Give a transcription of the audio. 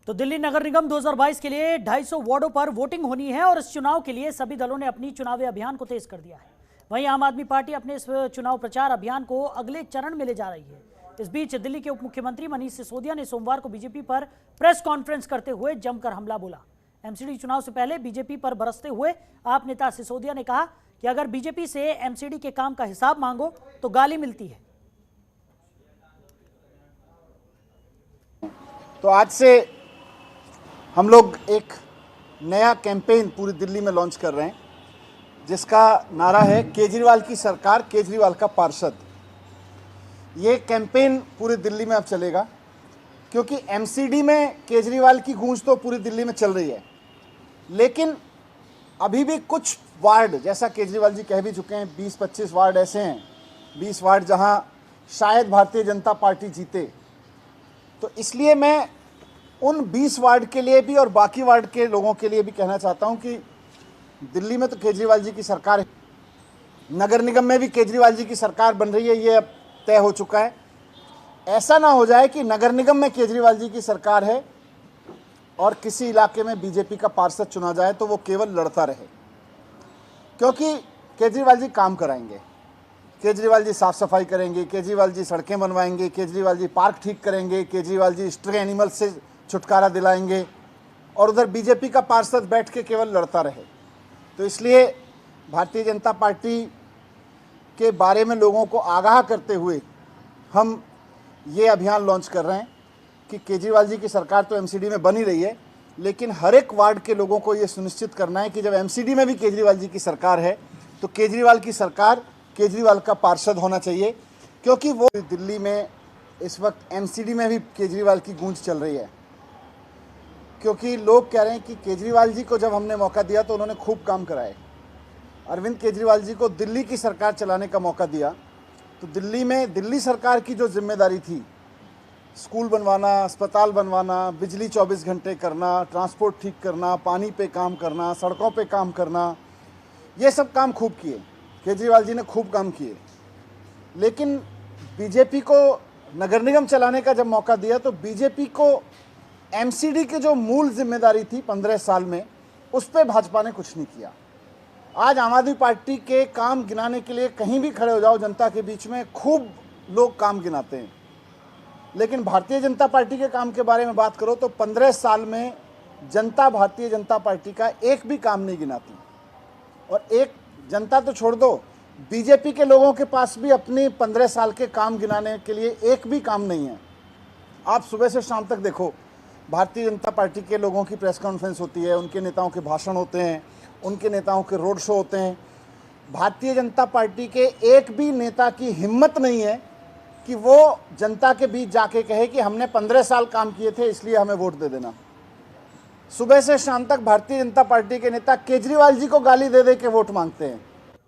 तो दिल्ली नगर निगम 2022 के लिए 250 वार्डों पर वोटिंग होनी है और इस चुनाव के लिए सभी दलों ने अपनी चुनावी अभियान को तेज कर दिया है। वहीं आम आदमी पार्टी अपने इस चुनाव प्रचार अभियान को अगले चरण में ले जा रही है। इस बीच दिल्ली के उप मुख्यमंत्री मनीष सिसोदिया ने सोमवार को बीजेपी पर प्रेस कॉन्फ्रेंस करते हुए जमकर हमला बोला। एमसीडी चुनाव से पहले बीजेपी पर बरसते हुए आप नेता सिसोदिया ने कहा कि अगर बीजेपी से एमसीडी के काम का हिसाब मांगो तो गाली मिलती है। तो आज से हम लोग एक नया कैंपेन पूरी दिल्ली में लॉन्च कर रहे हैं, जिसका नारा है केजरीवाल की सरकार, केजरीवाल का पार्षद। ये कैंपेन पूरी दिल्ली में अब चलेगा, क्योंकि एमसीडी में केजरीवाल की गूंज तो पूरी दिल्ली में चल रही है, लेकिन अभी भी कुछ वार्ड, जैसा केजरीवाल जी कह भी चुके हैं, 20-25 वार्ड ऐसे हैं, 20 वार्ड जहां शायद भारतीय जनता पार्टी जीते। तो इसलिए मैं उन 20 वार्ड के लिए भी और बाकी वार्ड के लोगों के लिए भी कहना चाहता हूं कि दिल्ली में तो केजरीवाल जी की सरकार है, नगर निगम में भी केजरीवाल जी की सरकार बन रही है, ये अब तय हो चुका है। ऐसा ना हो जाए कि नगर निगम में केजरीवाल जी की सरकार है और किसी इलाके में बीजेपी का पार्षद चुना जाए तो वो केवल लड़ता रहे, क्योंकि केजरीवाल जी काम कराएंगे, केजरीवाल जी साफ सफाई करेंगे, केजरीवाल जी सड़कें बनवाएंगे, केजरीवाल जी पार्क ठीक करेंगे, केजरीवाल जी स्ट्रे एनिमल से छुटकारा दिलाएंगे, और उधर बीजेपी का पार्षद बैठ के केवल लड़ता रहे। तो इसलिए भारतीय जनता पार्टी के बारे में लोगों को आगाह करते हुए हम ये अभियान लॉन्च कर रहे हैं कि केजरीवाल जी की सरकार तो एमसीडी में बन ही रही है, लेकिन हर एक वार्ड के लोगों को ये सुनिश्चित करना है कि जब एमसीडी में भी केजरीवाल जी की सरकार है तो केजरीवाल की सरकार केजरीवाल का पार्षद होना चाहिए, क्योंकि वो दिल्ली में इस वक्त एमसीडी में भी केजरीवाल की गूंज चल रही है। क्योंकि लोग कह रहे हैं कि केजरीवाल जी को जब हमने मौका दिया तो उन्होंने खूब काम कराए। अरविंद केजरीवाल जी को दिल्ली की सरकार चलाने का मौका दिया तो दिल्ली में दिल्ली सरकार की जो जिम्मेदारी थी, स्कूल बनवाना, अस्पताल बनवाना, बिजली 24 घंटे करना, ट्रांसपोर्ट ठीक करना, पानी पे काम करना, सड़कों पे काम करना, ये सब काम खूब किए, केजरीवाल जी ने खूब काम किए। लेकिन बीजेपी को नगर निगम चलाने का जब मौका दिया तो बीजेपी को एमसीडी की जो मूल जिम्मेदारी थी 15 साल में, उस पर भाजपा ने कुछ नहीं किया। आज आम आदमी पार्टी के काम गिनाने के लिए कहीं भी खड़े हो जाओ जनता के बीच में, खूब लोग काम गिनाते हैं, लेकिन भारतीय जनता पार्टी के काम के बारे में बात करो तो 15 साल में जनता भारतीय जनता पार्टी का एक भी काम नहीं गिनाती। और एक जनता तो छोड़ दो, बीजेपी के लोगों के पास भी अपनी 15 साल के काम गिनाने के लिए एक भी काम नहीं है। आप सुबह से शाम तक देखो, भारतीय जनता पार्टी के लोगों की प्रेस कॉन्फ्रेंस होती है, उनके नेताओं के भाषण होते हैं, उनके नेताओं के रोड शो होते हैं। भारतीय जनता पार्टी के एक भी नेता की हिम्मत नहीं है कि वो जनता के बीच जाके कहे कि हमने 15 साल काम किए थे इसलिए हमें वोट दे देना। सुबह से शाम तक भारतीय जनता पार्टी के नेता केजरीवाल जी को गाली दे दे के वोट मांगते हैं।